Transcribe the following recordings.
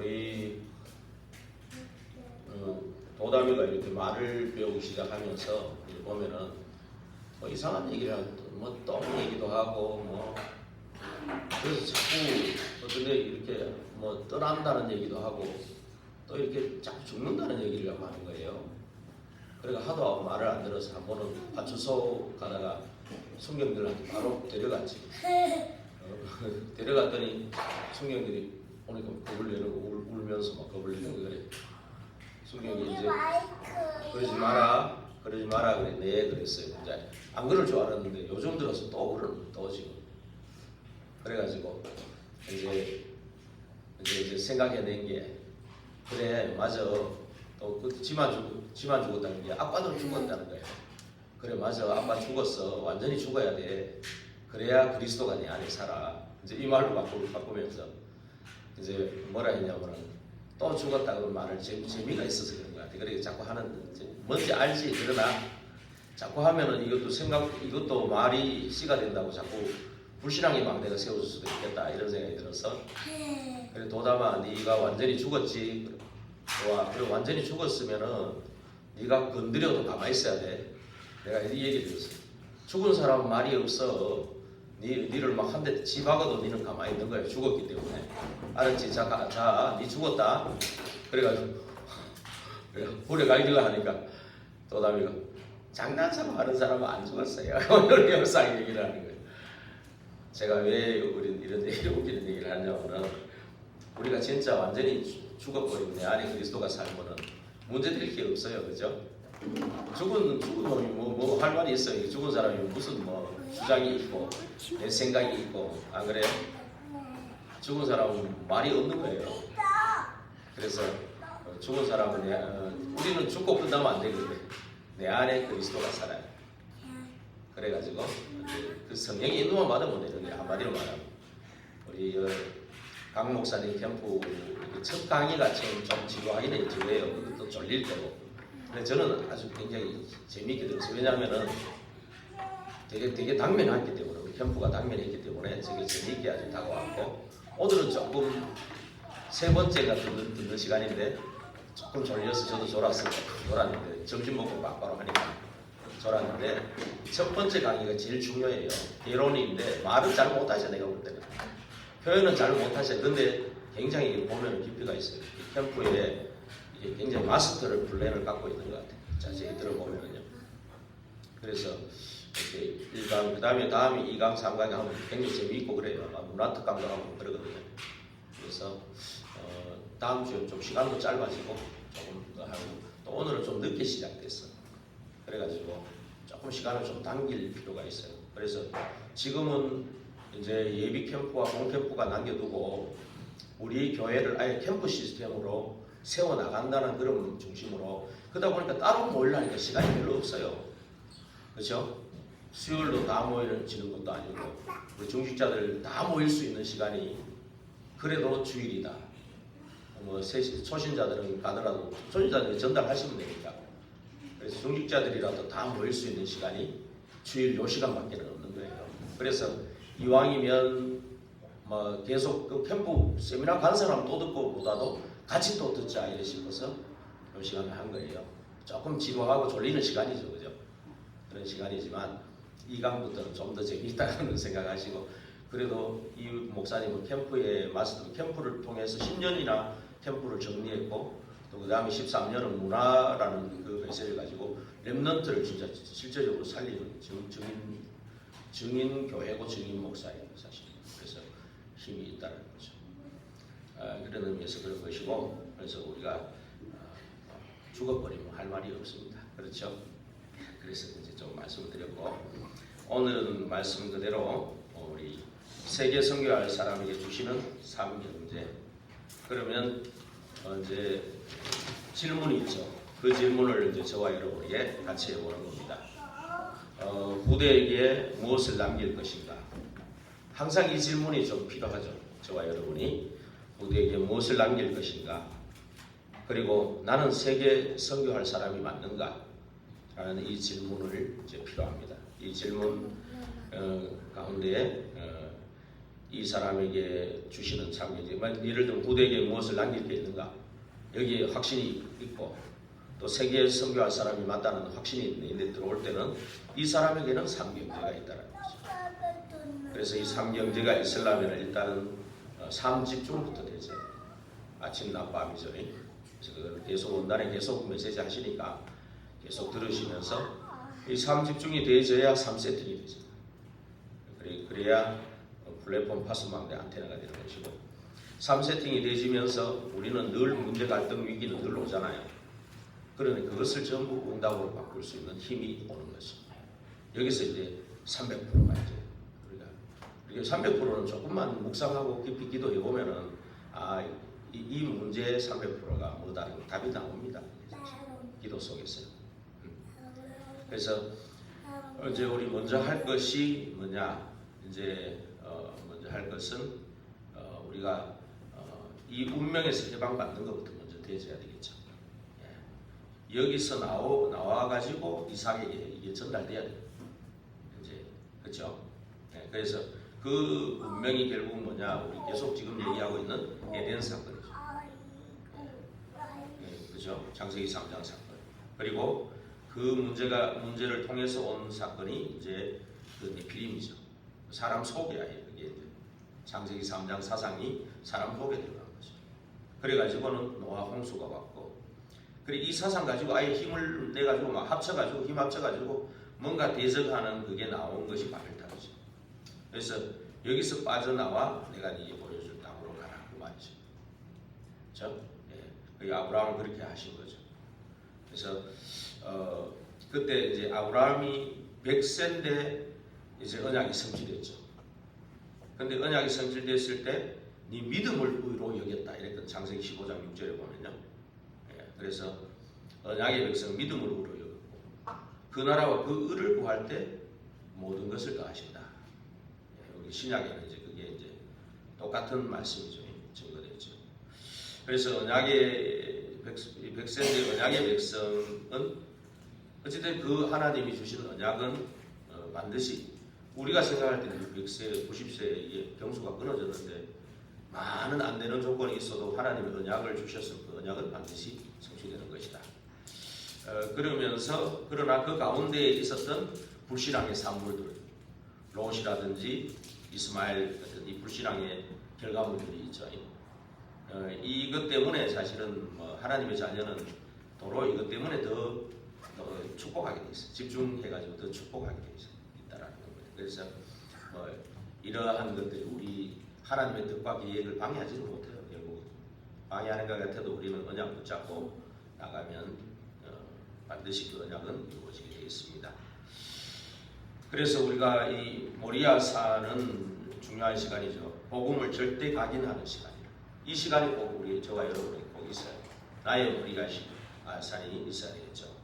우리 도담이가 이렇게 말을 배우기 시작하면서 보면은 뭐 이상한 얘기를 뭐 똥 얘기도 하고 뭐 그래서 자꾸 어떤데 이렇게 뭐 떠난다는 얘기도 하고 또 이렇게 자꾸 죽는다는 얘기를 하는 거예요. 그러니까 하도 말을 안 들어서 한 번은 파출소 가다가 순경들한테 바로 데려갔지. 데려갔더니 순경들이 오니까 겁을 내고 울면서 막 겁을 내고 그래. 순경이 이제 그러지 마라 그래. 네 그랬어요. 이제 안 그럴 줄 알았는데 요즘 들어서 또 그러는 또 지금. 그래가지고 이제 생각해낸 게 그래 맞아. 또 그 지만 죽었다는 게 아빠도 죽었다는 거예요. 그래 맞아 아빠 죽었어. 완전히 죽어야 돼. 그래야 그리스도가 내 안에 살아. 이제 이 말로 바꾸면서 이제 뭐라 했냐면은 또 죽었다고 말을 재미가 있어서 그런 것 같아. 그래 자꾸 하는 뭔지 알지. 그러나 자꾸 하면은 이것도 말이 씨가 된다고 자꾸 불신앙의 망대가 세워질 수도 있겠다 이런 생각이 들어서 그래 도담아 네가 완전히 죽었지. 좋아. 그리고 완전히 죽었으면은 네가 건드려도 가만히 있어야 돼. 내가 이 얘기를 들었어. 죽은 사람은 말이 없어. 니를 막 한 대 집박아도 니는 가만히 있는 거야. 죽었기 때문에. 알았지? 자, 니 죽었다. 그래가지고 불에 가기를 하니까 도담이가 장난처럼 하는 사람은 안 죽었어요. 오늘 영상 얘기를 하는 거예요. 제가 왜 우리 이런 웃기는 얘기를 하냐면은 우리가 진짜 완전히 죽어버리고 내 안에 그리스도가 살면은 문제될 게 없어요. 그죠? 죽은 놈이 뭐 할 말이 있어요. 죽은 사람이 무슨 뭐 주장이 있고 내 생각이 있고 안 그래요? 죽은 사람은 말이 없는 거예요. 그래서 죽은 사람은 우리는 죽고 끝나면 안 되거든요. 내 안에 그리스도가 살아요. 그래가지고 그 성령이 인도만 받으면 되는데 한마디로 말하면 우리 강 목사님 캠프 첫 강의가 좀 지루하긴 지루해요. 그것도 졸릴 때고. 근데 저는 아주 굉장히 재미있게 들었어요. 왜냐하면은 되게 당면했기 때문에 우리 캠프가 당면했기 때문에 되게 재미있게 아주 다가왔고 오늘은 조금 세 번째가 듣는 시간인데 조금 졸려서 저도 졸았는데 점심 먹고 바로 하니까 졸았는데 첫 번째 강의가 제일 중요해요. 개론인데 말은 잘 못하셔. 내가 볼 때는 표현은 잘 못하셔. 근데 굉장히 보면 깊이가 있어요. 이 캠프에 이게 굉장히 마스터를 플랜을 갖고 있는 것 같아요. 자세히 들어보면요. 그래서 이렇게 1강, 그 다음에 2강, 3강 하면 굉장히 재미있고 그래요. 문화특강도 하고 그러거든요. 그래서 다음 주에 좀 시간도 짧아지고 조금 더 하고 또 오늘은 좀 늦게 시작됐어. 그래가지고 조금 시간을 좀 당길 필요가 있어요. 그래서 지금은 이제 예비 캠프와 본 캠프가 남겨두고 우리 교회를 아예 캠프 시스템으로 세워나간다는 그런 중심으로 그러다 보니까 따로 모이려니까 시간이 별로 없어요. 그렇죠? 수요일도 다 모이지는 것도 아니고 우리 중직자들 다 모일 수 있는 시간이 그래도 주일이다. 뭐 초신자들은 가더라도 초신자들이 전달하시면 되니까 그래서 중직자들이라도 다 모일 수 있는 시간이 주일 요 시간밖에 없는 거예요. 그래서 이왕이면 뭐 계속 그 캠프 세미나 간 사람 또 듣고 보다도 같이 또 듣자 이래 싶어서 요 시간을 한 거예요. 조금 지루하고 졸리는 시간이죠, 그죠? 그런 시간이지만 2강부터는 좀 더 재미있다는 생각하시고 그래도 이 목사님은 캠프의 마스터 캠프를 통해서 10년이나 캠프를 정리했고 또 그 다음에 13년은 문화라는 그 회사를 가지고 렘넌트를 진짜 실제적으로 살리는 증인 교회고 증인 목사예요, 사실. 그래서 힘이 있다는 거죠. 그런 의미에서 그런 것이고 그래서 우리가 죽어버리면 할 말이 없습니다. 그렇죠? 그래서 이제 좀 말씀을 드렸고 오늘은 말씀 그대로 우리 세계 선교할 사람에게 주시는 삶경제. 그러면 이제 질문이 있죠. 그 질문을 이제 저와 여러분에게 같이 해보는 겁니다. 후대에게 무엇을 남길 것인가? 항상 이 질문이 좀 필요하죠. 저와 여러분이 후대에게 무엇을 남길 것인가? 그리고 나는 세계 선교할 사람이 맞는가? 라는 이 질문을 이제 필요합니다. 이 질문 가운데 이 사람에게 주시는 참견이 예를 들면 후대에게 무엇을 남길 게 있는가? 여기에 확신이 있고 또 세계에 선교할 사람이 맞다는 확신이 있는데 들어올 때는 이 사람에게는 삼경제가 있다는 거죠. 그래서 이 삼경제가 있으려면 일단은 삼집중부터 되죠. 아침, 낮, 밤이죠. 그래서 그걸 계속 원단에 계속 메시지 하시니까 계속 들으시면서 이 삼집중이 되어져야 3세팅이 되죠. 그래야 플랫폼 파스망대 안테나가 되는 것이고 3세팅이 되어지면서 우리는 늘 문제 갈등 위기는 늘 오잖아요. 그러니 그것을 전부 응답으로 바꿀 수 있는 힘이 오는 것입니다. 여기서 이제 300%가 이제 우리가 300%는 조금만 묵상하고 깊이 기도해 보면은 이 문제의 300%가 뭐다는 답이 나옵니다. 기도 속에서. 그래서 이제 우리 먼저 할 것이 뭐냐? 이제 먼저 할 것은 우리가 이 운명에서 해방받는 것부터 먼저 되어져야 되겠죠. 예. 여기서 나와 가지고 이삭에게 이게 전달돼야 돼요. 이제 그렇죠? 예. 그래서 그 운명이 결국 뭐냐? 우리 계속 지금 얘기하고 있는 에덴 사건이죠. 예. 그렇죠? 창세기 3장 사건. 그리고 그 문제를 통해서 온 사건이 이제 그 네피림이죠. 사람 속이야. 그게 이제 창세기 3장 사상이 사람 속에 들어간 거죠. 그래가지고는 노아 홍수가 왔고, 그리고 이 사상 가지고 아예 힘을 내 가지고 막 합쳐가지고 힘 합쳐가지고 뭔가 대적하는 그게 나온 것이 바벨탑이죠. 그래서 여기서 빠져나와 내가 네게 보여줄 땅으로 가라 그 말이죠. 그렇죠? 예. 아브라함은 그렇게 하신 거죠. 그래서 그때 이제 아브라함이 100세인데 이제 언약이 성취됐죠. 근데 언약이 성취됐을 때 네 믿음을 의로 여겼다 이랬던 창세기 15장 6절에 보면요. 예, 그래서 언약의 백성 믿음을 의로 여겼고 그 나라와 그 의를 구할 때 모든 것을 더하신다. 예, 여기 신약에는 이제 그게 이제 똑같은 말씀이죠. 증거되죠. 그래서 언약의 백성의 언약의 백성은 어쨌든 그 하나님이 주신 언약은 반드시 우리가 생각할 때는 100세, 90세의 병수가 끊어졌는데 많은 안 되는 조건이 있어도 하나님의 언약을 주셨을 그 언약은 반드시 성취되는 것이다. 그러나 그 가운데에 있었던 불신앙의 산물들, 롯이라든지 이스마엘 같은 이 불신앙의 결과물들이 있죠. 이것 때문에 사실은 하나님의 자녀는 도로 이것 때문에 더 축복하게 돼 있어요. 집중해가지고 더 축복하게 돼 있다라는 겁니다. 그래서 이러한 것들이 우리 하나님의 뜻과 계획을 방해하지는 못해요. 결국 방해하는 것 같아도 우리는 언약 붙잡고 나가면 반드시 그 언약은 이루어지게 되겠습니다. 그래서 우리가 이 모리아산은 중요한 시간이죠. 복음을 절대 각인하는 시간이에요. 이 시간이 꼭 우리 저와 여러분에게 꼭 있어요. 나의 모리아산이 있어야 되겠죠.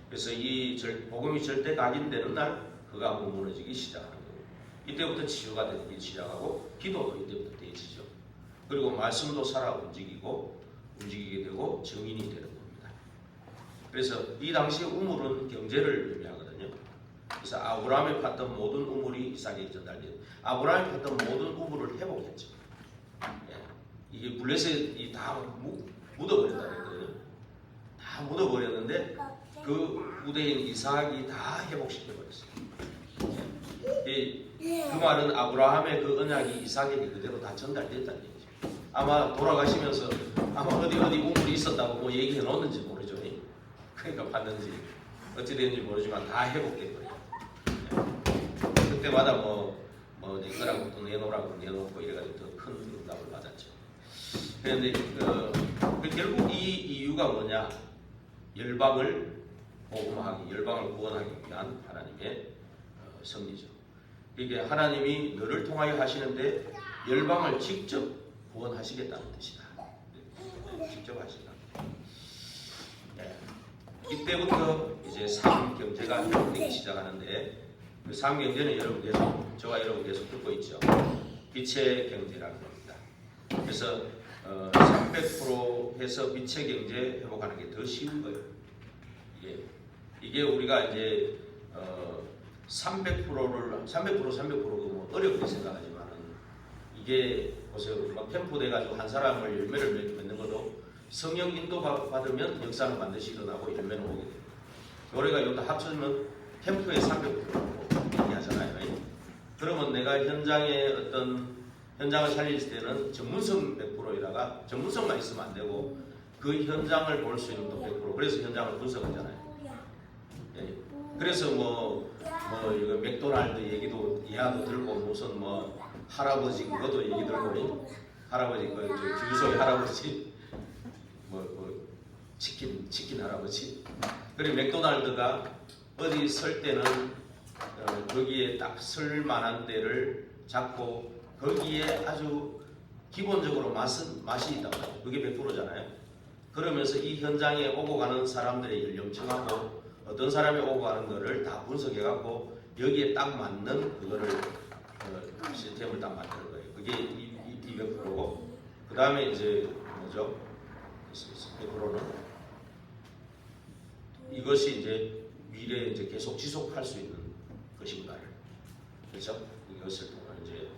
그래서 이 복음이 절대 각인되는 날 그가 무너지기 시작하는 거예요. 이때부터 치유가 되기 시작하고 기도도 이때부터 되어지죠. 그리고 말씀도 살아 움직이게 되고 증인이 되는 겁니다. 그래서 이 당시에 우물은 경제를 의미하거든요. 그래서 아브라함이 팠던 모든 우물이 이삭에게 전달돼요. 아브라함이 팠던 모든 우물을 회복했죠. 예. 이게 블레셋이 다 묻어버린다는 거예요. 다 묻어버렸는데 그 후대인 이삭이 다 회복시켜버렸어요. 그 말은 아브라함의 그 언약이 이삭에게 그대로 다 전달됐다는 얘기죠. 아마 돌아가시면서 아마 어디 우물이 있었다고 뭐 얘기해 놓는지 모르죠. 그러니까 봤는지 어찌 됐는지 모르지만 다 회복돼버려요. 그때마다 내 거라고 또 내놓으라고 내놓고 이래가지고 더 큰 응답을 받았죠. 그런데 결국 이 이유가 뭐냐? 열방을 복음하기, 열방을 구원하기 위한 하나님의 섭리죠. 이게 하나님이 너를 통하여 하시는데 열방을 직접 구원하시겠다는 뜻이다. 직접 하시다. 네. 이때부터 이제 삼경제가 되기 시작하는데 그 삼경제는 여러분 계속 저와 여러분 계속 듣고 있죠. 빛의 경제라는 겁니다. 그래서 300% 해서 빛의 경제 회복하는 게 더 쉬운 거예요. 이게 우리가 이제 300%그 뭐 어렵게 생각하지만은 이게 보세요. 막 템포돼 가지고 한 사람을 열매를 맺는 것도 성령 인도 받으면 역사는 반드시 일어나고 열매는 오게 돼요. 노래가 여기다 합쳐면 템포에 300% 얘기하잖아요. 그러면 내가 현장에 어떤 현장을 살릴 때는 전문성 100%에다가 전문성만 있으면 안 되고 그 현장을 볼 수 있는 또 100%. 그래서 현장을 분석하잖아요. 예. 그래서 이거 맥도날드 얘기도 이하도 들고 무슨 할아버지 그것도 얘기 들고 할아버지 주유소의 할아버지 치킨 할아버지. 그리고 맥도날드가 어디 설 때는 거기에 딱 설 만한 데를 잡고 거기에 아주 기본적으로 맛이 있단 말이에요. 그게 100%잖아요. 그러면서 이 현장에 오고 가는 사람들의 연령층하고 어떤 사람이 오고 가는 거를 다 분석해갖고 여기에 딱 맞는 그거를 시스템을 딱 만드는 거예요. 그게 200%고 그 다음에 이제 뭐죠? 100%는 이것이 이제 미래에 이제 계속 지속할 수 있는 것인가를 그렇죠? 이것을 통해 이제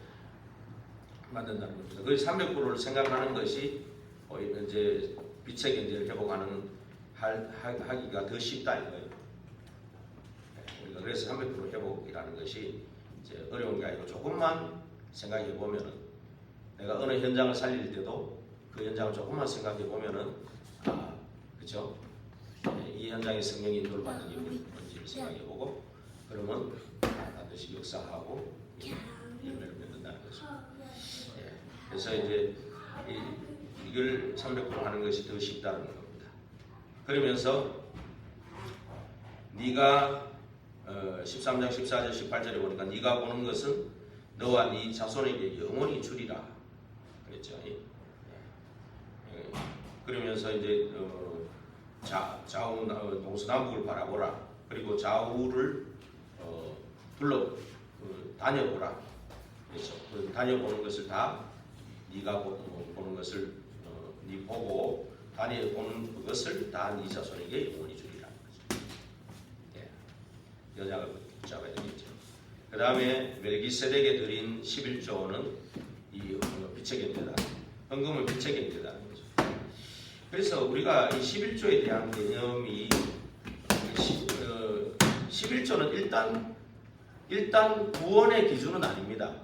만든다는 겁니다. 그 300%를 생각하는 것이 이제 빛의 경제를 회복하는 하기가 더 쉽다 이거예요. 우리가 그래서 300% 회복이라는 것이 이제 어려운 게 아니고 조금만 생각해 보면은 내가 어느 현장을 살릴 때도 그 현장을 조금만 생각해 보면은 그렇죠? 이 현장에 성령이 인도를 받는 이유를 뭔지를 생각해 보고 그러면 반드시 역사하고 열매를 맺는다는 거죠. 예. 그래서 이제 이걸 300% 하는 것이 더 쉽다는 겁니다. 그러면서 네가 13장 14절 18절에 보니까 네가 보는 것은 너와 네 자손에게 영원히 주리라 그랬죠. 예. 그러면서 이제 좌우 동서남북을 바라보라. 그리고 좌우를 다녀보라. 그렇죠. 다녀보는 것을 다 네가 보는 것을 네 보고 다녀보는 것을 다 네 자손에게 영원히 주리라는 거죠. 예. 여자가 붙잡아야 되겠죠. 그 다음에 멜기세덱에 드린 11조는 이 빛의 경제다. 헌금은 빛의 경제다는 거죠. 그래서 우리가 이 11조에 대한 개념이 11조는 일단 구원의 기준은 아닙니다.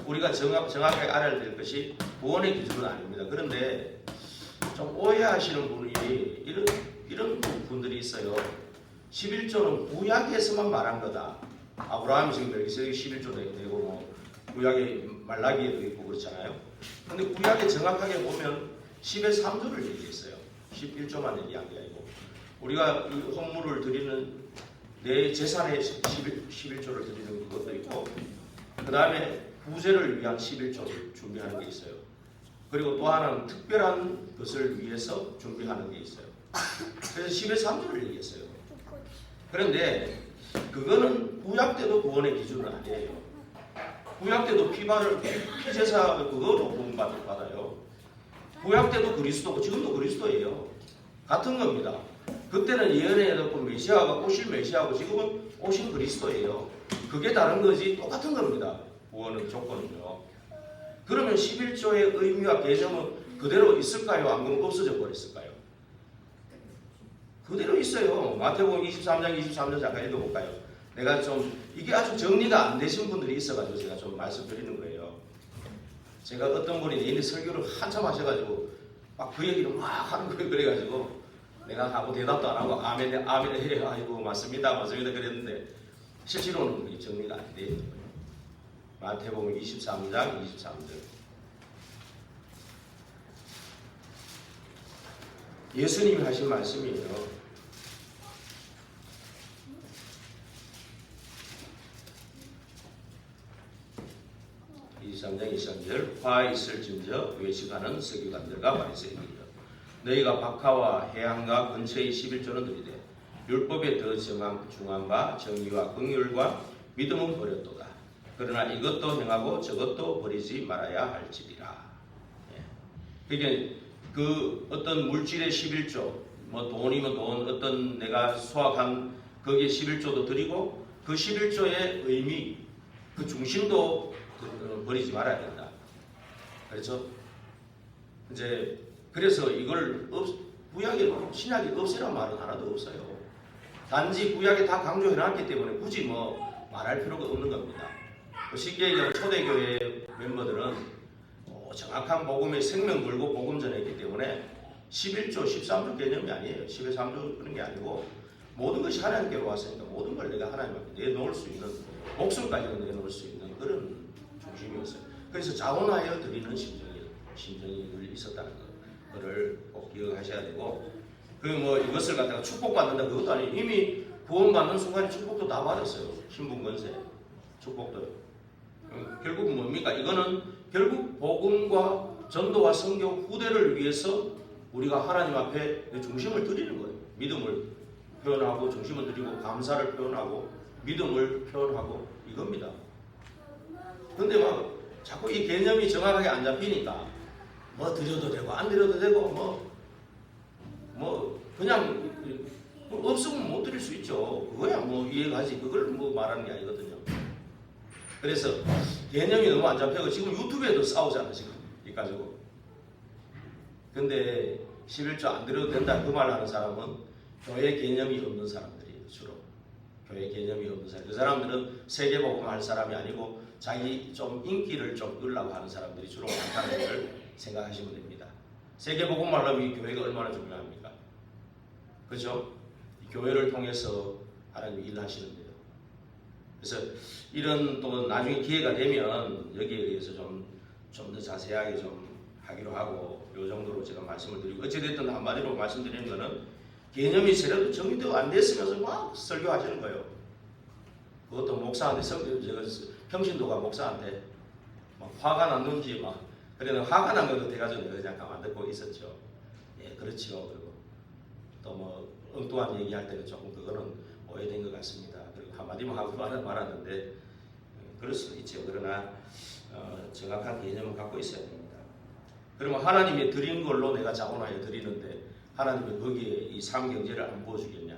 우리가 정확하게 알아야 될 것이 구원의 기준은 아닙니다. 그런데 좀 오해하시는 분이 이런 분들이 있어요. 11조는 구약에서만 말한 거다. 아브라함이 지금 멜기세덱이 11조 되고 구약의 말라기에도 있고 그렇잖아요. 근데 구약에 정확하게 보면 10의 3조를 얘기했어요. 11조만 얘기한 게 아니고 우리가 이 헌물을 드리는 내 재산에 11조를 드리는 것도 있고 그 다음에 구제를 위한 11조를 준비하는 게 있어요. 그리고 또 하나는 특별한 것을 위해서 준비하는 게 있어요. 그래서 10의 3조를 얘기했어요. 그런데 그거는 구약 때도 구원의 기준은 아니에요. 구약 때도 피제사 그거로 구원받아요. 구약 때도 그리스도고 지금도 그리스도예요. 같은 겁니다. 그때는 예언에 듣고 메시아가 오실 메시아고 지금은 오신 그리스도예요. 그게 다른 거지 똑같은 겁니다. 구원의 조건은요. 그러면 11조의 의미와 개념은 그대로 있을까요? 아니면 없어져 버렸을까요? 그대로 있어요. 마태복음 23장 잠깐 읽어볼까요? 내가 좀 이게 아주 정리가 안 되신 분들이 있어가지고 제가 좀 말씀드리는 거예요. 제가 어떤 분이 내일 설교를 한참 하셔가지고 막 그 얘기를 막 하는 거예요. 그래가지고 내가 하고 대답도 안 하고 아멘 해요. 아이고 맞습니다 그랬는데 실제로는 그게 정리가 안 돼요. 마태복음 23장 23절 예수님이 하신 말씀이에요. 23장 23절 화 있을진저 외식하는 서기관들과 바리새인이여 너희가 박하와 해안과 근처의 11조는 드리되 율법에 더 중한 바 정의와 긍휼과 믿음은 버렸도다. 그러나 이것도 행하고 저것도 버리지 말아야 할지니라. 그러니까 그 어떤 물질의 11조 뭐 돈이면 돈 어떤 내가 수확한 거기에 11조도 드리고 그 11조의 의미 그 중심도 버리지 말아야 된다. 그렇죠? 이제 그래서 이걸 구약에 신약이 없애란 말은 하나도 없어요. 단지 구약에 다 강조해놨기 때문에 굳이 뭐 말할 필요가 없는 겁니다. 쉽게 얘기하면 초대교회 멤버들은 정확한 복음의 생명 걸고 복음 전했기 때문에 11조, 13조 개념이 아니에요. 11, 3조 그런 게 아니고 모든 것이 하나님께로 왔으니까 모든 걸 내가 하나님 앞에 내놓을 수 있는, 목숨까지 내놓을 수 있는 그런 중심이었어요. 그래서 자원하여 드리는 심정이 있었다는 거를 꼭 기억하셔야 되고, 그 뭐 이것을 갖다가 축복받는다 그것도 아니에요. 이미 구원받는 순간에 축복도 다 받았어요. 신분 권세 축복도. 결국은 뭡니까? 이거는 결국 복음과 전도와 성교 후대를 위해서 우리가 하나님 앞에 중심을 드리는 거예요. 믿음을 표현하고 중심을 드리고 감사를 표현하고 믿음을 표현하고 이겁니다. 근데 막 자꾸 이 개념이 정확하게 안 잡히니까 뭐 드려도 되고 안 드려도 되고 뭐 그냥 없으면 못 드릴 수 있죠. 그거야 뭐 이해가지. 그걸 뭐 말하는 게 아니거든요. 그래서 개념이 너무 안 잡혀서 지금 유튜브에도 싸우잖아 지금 이 가지고. 근데 11조 안 드려도 된다 그 말 하는 사람은 교회 개념이 없는 사람들이에요. 주로 교회 개념이 없는 사람. 그 사람들은 세계복음 할 사람이 아니고 자기 좀 인기를 좀 끌려고 하는 사람들이 주로 많다는 걸 생각하시면 됩니다. 세계복음 하려면 이 교회가 얼마나 중요합니까? 그렇죠? 이 교회를 통해서 하나님이 일하시는데요. 그래서 이런 또 나중에 기회가 되면 여기에 대해서 좀 더 자세하게 좀 하기로 하고 이 정도로 제가 말씀을 드리고, 어찌됐든 한마디로 말씀드리는 거는 개념이 제대로 정리되고 안 됐으면서 막 설교하시는 거예요. 그것도 목사한테 제가 평신도가 목사한테 막 화가 났는지 막 그래도 화가 난 것도 돼가지고 내가 잠깐 안 듣고 있었죠. 예, 그렇죠. 그리고 또 뭐 엉뚱한 얘기할 때는 조금 그거는 오해된 것 같습니다. 그리고 한마디만 하고 말았는데 그럴 수도 있죠. 그러나 정확한 개념을 갖고 있어야 됩니다. 그러면 하나님이 드린 걸로 내가 자원하여 드리는데 하나님이 거기에 이 삼경제를 안 부어주겠냐?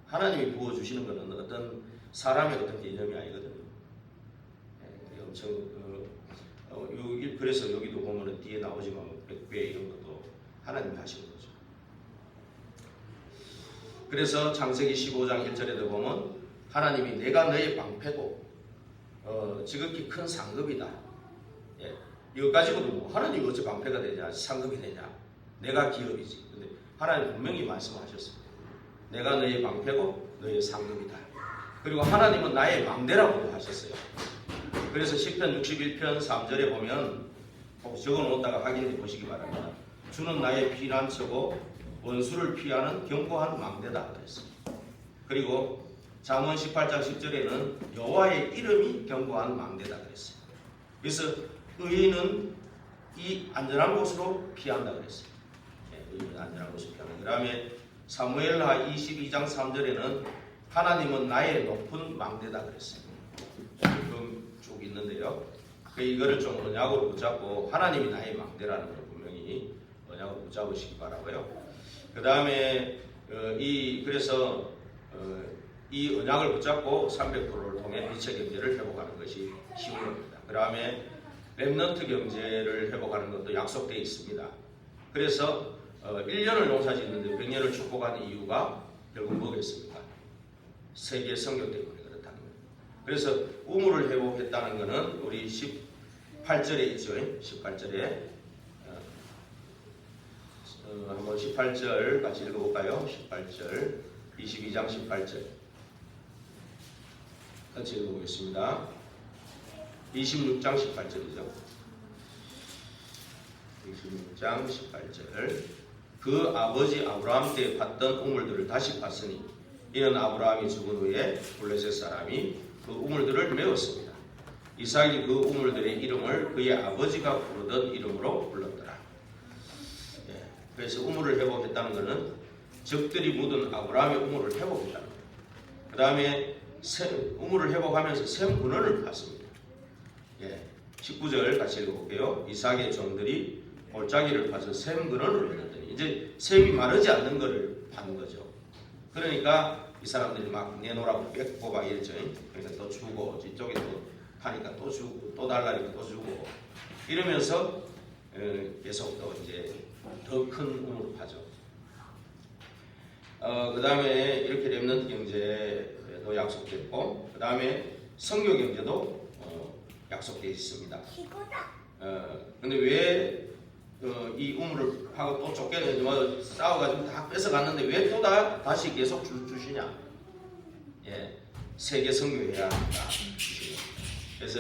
하나님이 부어주시는 것은 어떤 사람의 어떤 개념이 아니거든요. 엄청 그래서 여기도 보면은 뒤에 나오지만 백배 이런 것도 하나님이 하시는 거죠. 그래서 창세기 15장 1절에도 보면 하나님이 내가 너의 방패고 지극히 큰 상급이다. 예. 이거 가지고도 뭐 하나님이 어째 방패가 되냐, 상급이 되냐? 내가 기업이지. 근데 하나님 분명히 말씀하셨습니다. 내가 너의 방패고 너의 상급이다. 그리고 하나님은 나의 망대라고 하셨어요. 그래서 시편 61편 3절에 보면 꼭 적어놓다가 확인해 보시기 바랍니다. 주는 나의 피난처고 원수를 피하는 견고한 망대다 그랬습니다. 그리고 잠언 18장 10절에는 여호와의 이름이 견고한 망대다 그랬어요. 그래서 의인은 이 안전한 곳으로 피한다 그랬어요. 의인은 안전한 곳으로 피한다. 그 다음에 사무엘하 22장 3절에는 하나님은 나의 높은 망대다 그랬어요. 지금 쭉 있는데요. 이거를 좀 언약으로 붙잡고 하나님이 나의 망대라는 걸 분명히 언약으로 붙잡으시기 바라고요. 그 다음에 그래서 이 언약을 붙잡고 300%를 통해 빛의 경제를 회복하는 것이 쉬운 겁니다. 그 다음에 렘넌트 경제를 회복하는 것도 약속되어 있습니다. 그래서 1년을 농사 짓는데 100년을 축복하는 이유가 결국 뭐겠습니까? 세계 성교 때문에 그렇다는 거예요. 그래서 우물을 회복했다는 것은 우리 18절에 있죠. 18절에 한번 18절 같이 읽어볼까요? 18절 22장 18절 같이 읽어보겠습니다. 26장 18절이죠. 26장 18절 그 아버지 아브라함 때 봤던 우물들을 다시 봤으니 이는 아브라함이 죽은 후에 블레셋 사람이 그 우물들을 메웠습니다. 이삭이 그 우물들의 이름을 그의 아버지가 부르던 이름으로 불렀더라. 그래서 우물을 회복했다는 것은 적들이 묻은 아브라함의 우물을 회복했다는 거예요. 그 다음에 우물을 회복하면서 샘 근원을 봤습니다. 19절 같이 읽어볼게요. 이삭의 종들이 골짜기를 파서 샘 근원을 얻었더니 이제 샘이 마르지 않는 것을 파는 거죠. 그러니까 이 사람들이 막 내놓으라고 뺏고 이랬죠. 그러니까 또 주고 이쪽에 또 파니까 또 주고 또 달라니까 또 주고 이러면서 계속 또 이제 더 큰 우물을 파죠. 그 다음에 이렇게 렘넌트 경제도 약속됐고, 그 다음에 선교 경제도 약속되어 있습니다. 근데 왜 이 우물을 하고 또 쫓겨내서 싸워가지고 다 뺏어갔는데 왜 또 다시 계속 주시냐? 예, 세계 선교해야 합니다. 그래서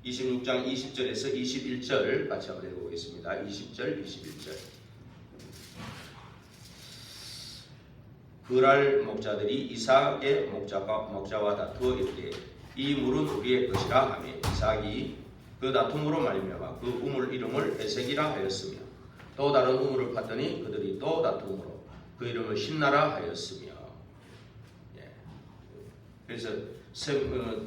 26장 20절에서 21절 같이 한번 읽어보겠습니다. 20절, 21절. 그랄 목자들이 이삭의 목자와 다투어 이르되 이 물은 우리의 것이라 하며 이삭이 그 다툼으로 말미암아 그 우물 이름을 에색이라 하였으며 또 다른 우물을 봤더니 그들이 또 다툼으로 그 이름을 신나라 하였으며. 예. 그래서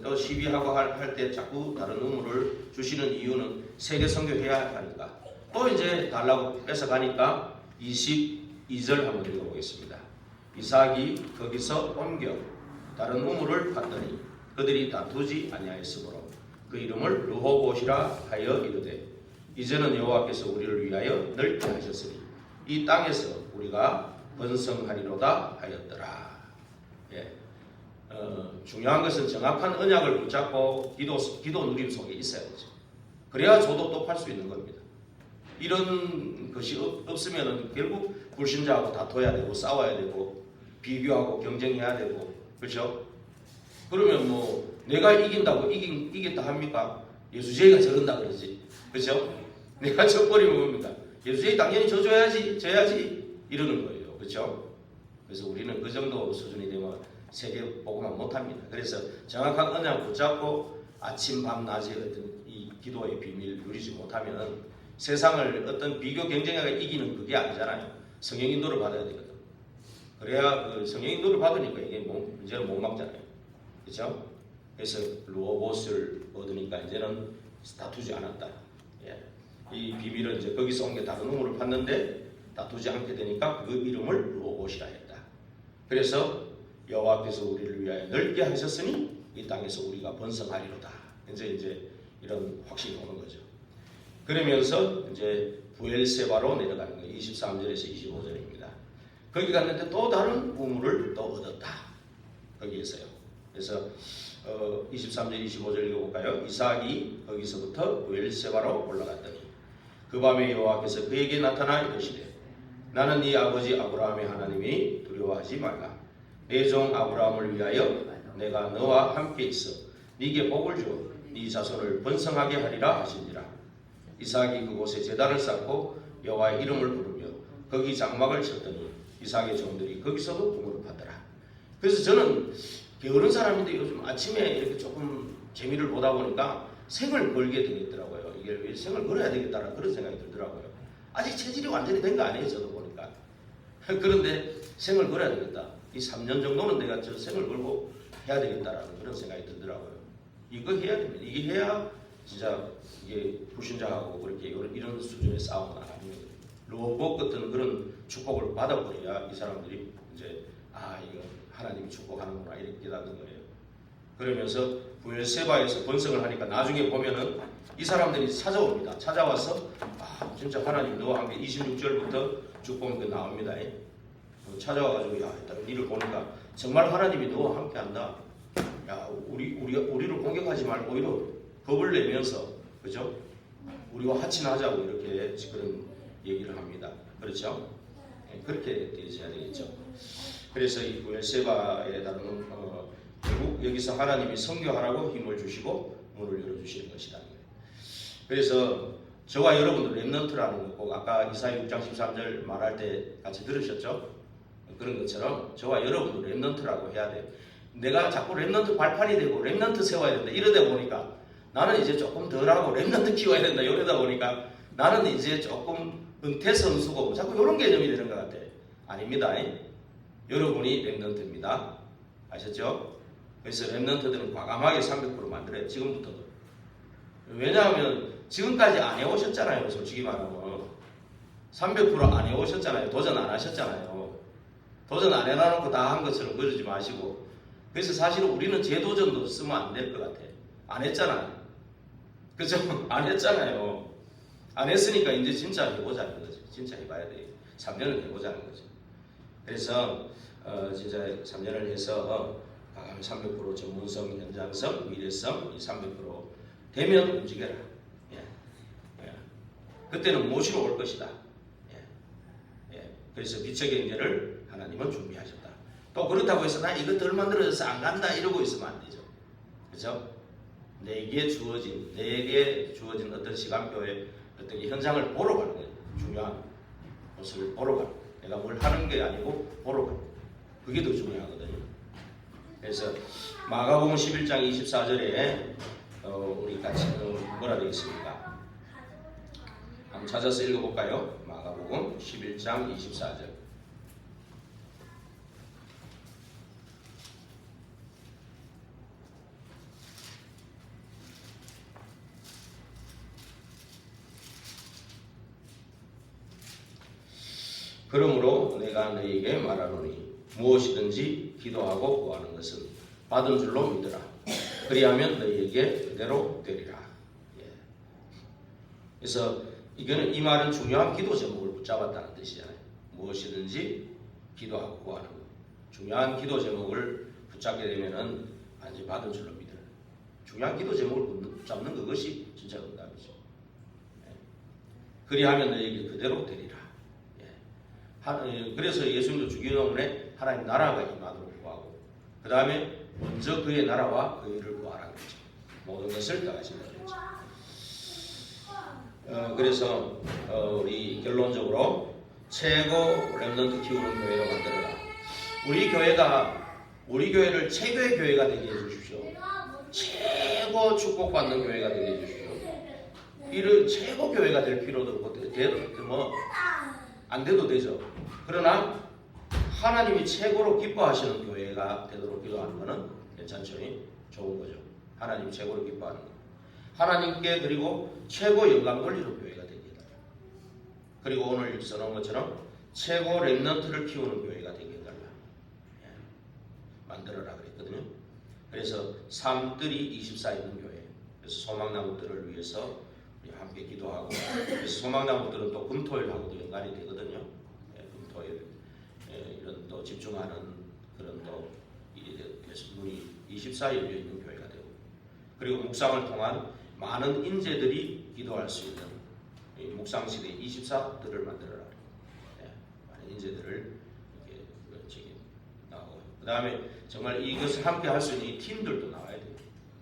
또 시비하고 할 때 자꾸 다른 우물을 주시는 이유는 세계 선교해야 하니까. 또 이제 달라고 뺏어가니까 22절 한번 읽어보겠습니다. 이삭이 거기서 옮겨 다른 우물을 봤더니 그들이 다투지 아니하였으므로 그 이름을 르호봇이라 하여 이르되 이제는 여호와께서 우리를 위하여 넓게 하셨으니 이 땅에서 우리가 번성하리로다 하였더라. 예. 중요한 것은 정확한 언약을 붙잡고 기도 누림 속에 있어야 되죠. 그래야 저도 또 팔 수 있는 겁니다. 이런 것이 없으면 결국 불신자하고 다퉈야 되고 싸워야 되고 비교하고 경쟁해야 되고, 그렇죠? 그러면 뭐 내가 이긴다고 이겼다 합니까? 예수제이가 저런다 그러지, 그렇죠? 내가 져버리면 뭡니까? 예수제이 당연히 져야지 이러는 거예요, 그렇죠? 그래서 우리는 그 정도 수준이 되면 세계 복음만 못합니다. 그래서 정확한 언약을 붙잡고 아침 밤 낮에 어떤 이 기도의 비밀 누리지 못하면 세상을 어떤 비교 경쟁하가 이기는 그게 아니잖아요. 성령 인도를 받아야 되거든. 그래야 그 성령 인도를 받으니까 이게 문제를 못 막잖아요. 그렇죠? 그래서 르호봇을 얻으니까 이제는 다투지 않았다. 예. 이 비밀은 이제 거기서 온 게 다른 우물을 팠는데 다투지 않게 되니까 그 이름을 르호봇이라 했다. 그래서 여호와께서 우리를 위하여 넓게 하셨으니 이 땅에서 우리가 번성하리로다. 이제 이런 확신이 오는 거죠. 그러면서 이제 부엘세바로 내려가는 거예요. 23절에서 25절입니다. 거기 갔는데 또 다른 우물을 또 얻었다. 거기에서요. 그래서 23절 25절 읽어볼까요? 이삭이 거기서부터 부엘세바로 올라갔더니 그 밤에 여호와께서 그에게 나타나 이르시되 나는 네 아버지 아브라함의 하나님이 두려워하지 말라. 내 종 아브라함을 위하여 내가 너와 함께 있어 네게 복을 주어 네 자손을 번성하게 하리라 하시니라. 이삭이 그곳에 제단을 쌓고 여호와의 이름을 부르며 거기 장막을 쳤더니 이삭의 종들이 거기서도 우물을 파더라. 그래서 저는 게으른 사람인데 요즘 아침에 이렇게 조금 재미를 보다 보니까 생을 걸게 되겠더라고요. 이게 왜 생을 걸어야 되겠다라는 그런 생각이 들더라고요. 아직 체질이 완전히 된 거 아니에요, 저도 보니까. 그런데 생을 걸어야 되겠다. 이 3년 정도는 내가 저 생을 걸고 해야 되겠다라는 그런 생각이 들더라고요. 이거 해야 됩니다. 이게 해야 진짜 이게 불신자하고 그렇게 이런 수준의 싸움은 안 합니다. 르호봇 같은 그런 축복을 받아버려야 이 사람들이 이제 이거 하나님이 축복하는구나 이렇게 깨닫는 거예요. 그러면서 부엘세바에서 번성을 하니까 나중에 보면은 이 사람들이 찾아옵니다. 찾아와서 진짜 하나님 너와 함께 26절부터 쭉 보면 나옵니다. 찾아와가지고 일단 니를 보니까 정말 하나님이 너와 함께한다. 우리를 공격하지 말고 오히려 겁을 내면서, 그죠? 우리와 하친하자고 이렇게 그런 얘기를 합니다. 그렇죠? 그렇게 되어야 되겠죠. 그래서 이 부엘세바에 따르는 결국 여기서 하나님이 선교하라고 힘을 주시고 문을 열어주시는 것이다. 그래서 저와 여러분들 렘넌트라는 거 꼭 아까 이사야 6장 13절 말할 때 같이 들으셨죠? 그런 것처럼 저와 여러분들 렘넌트라고 해야 돼요. 내가 자꾸 렘넌트 발판이 되고 렘넌트 세워야 된다 이러다 보니까 나는 이제 조금 덜하고 렘넌트 키워야 된다 이러다 보니까 나는 이제 조금 은퇴 선수고 자꾸 이런 개념이 되는 것 같아요. 아닙니다. 여러분이 렘넌트입니다. 아셨죠? 그래서 렘넌트들은 과감하게 300% 만들어요. 지금부터도. 왜냐하면 지금까지 안 해오셨잖아요. 솔직히 말하면 300% 안 해오셨잖아요. 도전 안 하셨잖아요. 도전 안 해놔놓고 다 한 것처럼 그러지 마시고. 그래서 사실은 우리는 재도전도 쓰면 안 될 것 같아요. 안 했잖아요. 그죠? 안 했잖아요. 안 했으니까 이제 진짜 해보자는 거지. 진짜 해봐야 돼. 3년을 해보자는 거지. 그래서 진짜 3년을 해서 가감 300% 전문성, 현장성, 미래성 이 300% 되면 움직여라. 예. 예. 그때는 무엇으로 올 것이다. 예. 예. 그래서 빛의 경제를 하나님은 준비하셨다. 또 그렇다고 해서 나 이것들 만들어져서 안 간다 이러고 있으면 안 되죠. 그렇죠? 내게 주어진 어떤 시간표에 어떤 현장을 보러 가는 거예요. 중요한 것을 보러 가는 거예요. 내가 뭘 하는 게 아니고 보러 가는 거예요. 그게 더 중요하거든요. 그래서 마가복음 11장 24절에 우리 같이 뭐라 되어 있습니까? 한번 찾아서 읽어볼까요? 마가복음 11장 24절. 그러므로 내가 너희에게 말하노니 무엇이든지 기도하고 구하는 것은 받은 줄로 믿으라. 그리하면 너희에게 그대로 되리라. 예. 그래서 이거는 이 말은 중요한 기도 제목을 붙잡았다는 뜻이잖아요. 무엇이든지 기도하고 구하는 것. 중요한 기도 제목을 붙잡게 되면은 반드시 받은 줄로 믿으라. 중요한 기도 제목을 붙잡는 그것이 진짜 응답이죠. 예. 그리하면 너희에게 그대로 되리라. 그래서 예수님도 주기도문에 하나님 나라가 임하도록 구하고 그 다음에 먼저 그의 나라와 그 일을 구하라는 거죠. 모든 것을 더하신다는 거죠. 그래서 우리 결론적으로 최고 렘넌트 키우는 교회로 만들어라. 우리 교회를 최고의 교회가 되게 해주십시오. 최고 축복받는 교회가 되게 해주십시오. 이런 최고 교회가 될 필요도 없고 안 돼도 되죠. 그러나 하나님이 최고로 기뻐하시는 교회가 되도록 기도하는 것은 괜찮죠. 좋은 거죠. 하나님이 최고로 기뻐하는 것. 하나님께 그리고 최고 영광 돌리는 교회가 되게 해달라. 그리고 오늘 써놓은 것처럼 최고 렘넌트를 키우는 교회가 되게 해달라. 예. 만들어라 그랬거든요. 그래서 삶들이 24 있는 교회. 그래서 소망나무들을 위해서 함께 기도하고, 그래서 소망나무들은 또 금토일하고도 연관이 되거든요. 예, 금토일 이런 또 집중하는 그런 또 문이 24 열려 있는 교회가 되고, 그리고 묵상을 통한 많은 인재들이 기도할 수 있는 묵상 시대 24들을 만들어라. 예, 많은 인재들을 이렇게 나오고, 그 다음에 정말 이것을 함께 할 수 있는 이 팀들도 나와야 돼요.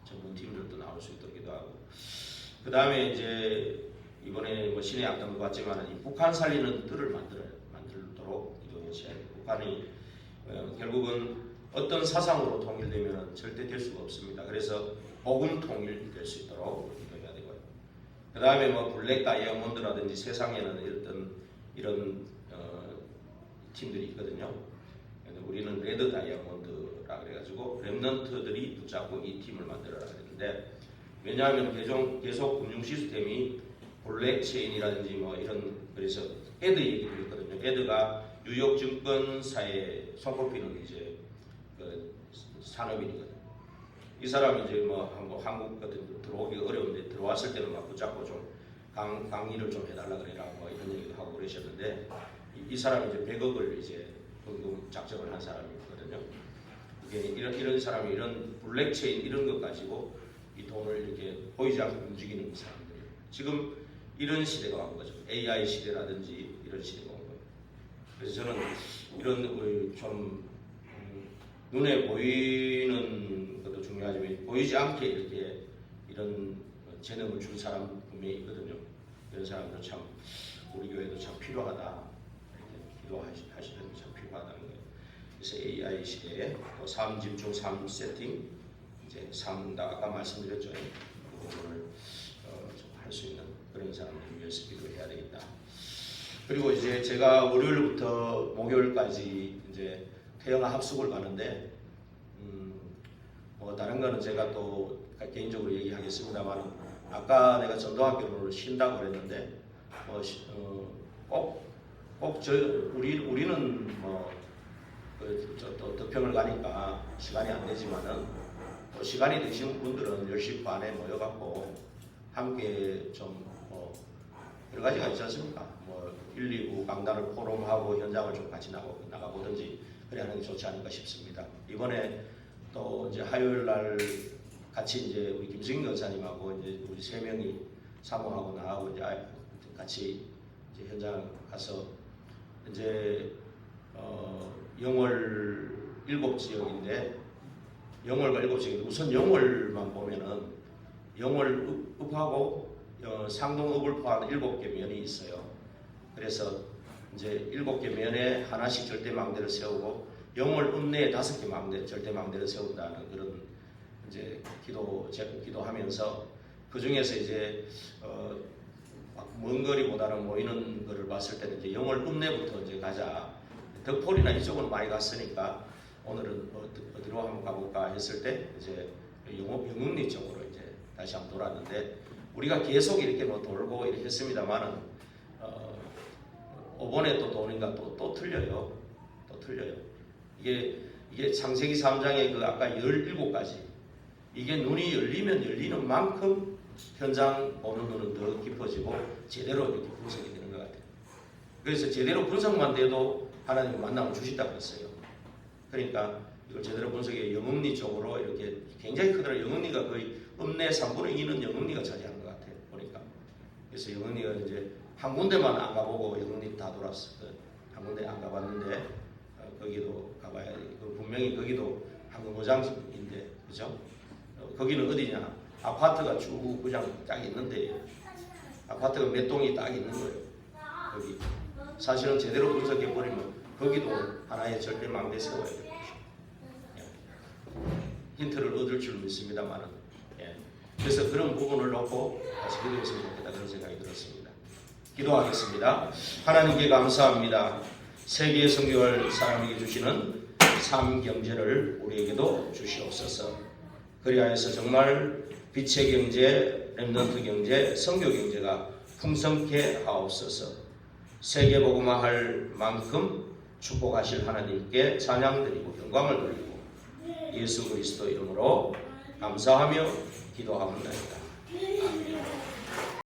전문 팀들도 나올 수 있도록 기도하고. 그 다음에 이제 이번에 뭐 신의 악당도 봤지만 이 북한 살리는 뜰을 만들도록 기도하셔야 돼요. 북한이 결국은 어떤 사상으로 통일되면 절대 될 수가 없습니다. 그래서 복음 통일 될 수 있도록 기도해야 되고요. 그 다음에 뭐 블랙 다이아몬드라든지 세상에는 이런 팀들이 있거든요. 근데 우리는 레드 다이아몬드라 그래가지고 렘넌트들이 붙잡고 이 팀을 만들어라 그랬는데. 왜냐하면 계속 금융 시스템이 블랙체인이라든지 뭐 이런, 그래서 에드 얘기도 있거든요. 에드가 뉴욕 증권사의 손꼽히는 이제 그 산업인이거든요. 이 사람이 이제 뭐 한국 같은 들어오기 어려운데 들어왔을 때는 막 붙잡고 좀 강의를 좀 해달라 그래라 뭐 이런 얘기도 하고 그러셨는데 이 사람이 이제 100억을 이제 금융 작정을 한 사람이거든요. 이게 이런 사람이 이런 블랙체인 이런 것 가지고 이 돈을 이렇게 보이지 않고 움직이는 사람들이에요. 지금 이런 시대가 온 거죠. AI 시대라든지 이런 시대가 온 거예요. 그래서 저는 이런 좀 눈에 보이는 것도 중요하지만 보이지 않게 이렇게 이런 재능을 준 사람 분명히 있거든요. 이런 사람들 참 우리 교회도 참 필요하다. 이렇게 기도하시는 게 참 필요하다는 거예요. 그래서 AI 시대에 또 삶 집중, 삶 세팅 이제 아까 말씀드렸죠. 그 부분을 좀 할 수 있는 그런 사람들을 위해서 기도해야 되겠다. 그리고 이제 제가 월요일부터 목요일까지 이제 태영아 합숙을 가는데 뭐 다른 거는 제가 또 개인적으로 얘기하겠습니다만 아까 내가 전도학교를 쉰다고 그랬는데 우리는 뭐 또 덕평을 가니까 시간이 안 되지만은 또 시간이 되시는 분들은 10시 반에 모여갖고 함께 좀 여러 가지가 있지 않습니까? 뭐 119 강단을 포럼하고 현장을 좀 같이 나가보든지 그래 하는 게 좋지 않을까 싶습니다. 이번에 또 이제 화요일 날 같이 이제 우리 김승인 권사님하고 이제 우리 세 명이 사모하고 나하고 이제 같이 이제 현장 가서 이제 영월 7지역인데 영월과 7지역인데 우선 영월만 보면은 영월 읍하고 상동읍을 포함한 7개 면이 있어요. 그래서 이제 7개 면에 하나씩 절대망대를 세우고 영월 읍내에 5개 절대망대를 세운다는 그런 이제 기도하면서 그 중에서 이제 먼 거리보다는 모이는 거를 봤을 때는 이제 영월 읍내부터 이제 가자. 덕포리나 이쪽은 많이 갔으니까 오늘은 어디로 한번 가볼까 했을 때 이제 영흥리 쪽으로 이제 다시 한번 돌았는데 우리가 계속 이렇게 뭐 돌고 이렇게 했습니다만은 이번에 또 도니까 또 틀려요. 또 틀려요. 이게 창세기 3장의 그 아까 17가지 이게 눈이 열리면 열리는 만큼 현장 보는 눈은 더 깊어지고 제대로 이렇게 분석이 되는 것 같아요. 그래서 제대로 분석만 돼도 하나님의 만남을 주신다고 했어요. 그러니까 이걸 제대로 분석해 영흥리 쪽으로 이렇게 굉장히 크더라고요. 영흥리가 거의 읍내 3분의 2는 영흥리가 차지하는 것 같아요. 보니까. 그래서 영흥리가 이제 한 군데만 안 가보고 영흥리 다 돌았어요. 한 군데 안 가봤는데 거기도 가봐야 돼. 분명히 거기도 한국어장인데 그죠? 거기는 어디냐? 아파트가 쭉 그냥 딱 있는데 아파트가 몇 동이 딱 있는 거예요. 거기 사실은 제대로 분석해버리면 거기도 하나의 절대망대 세워야 돼요. 힌트를 얻을 줄 믿습니다만은 그래서 그런 부분을 놓고 다시 기도했으면 좋겠다 그런 생각이 들었습니다. 기도하겠습니다. 하나님께 감사합니다. 세계의 성경을 사람에게 주시는 삶 경제를 우리에게도 주시옵소서. 그리하여서 정말 빛의 경제, 렘넌트 경제, 선교 경제가 풍성케 하옵소서. 세계 복음화할 만큼 축복하실 하나님께 찬양드리고 영광을 돌리고 예수 그리스도 이름으로 감사하며 기도하옵나이다. 아멘.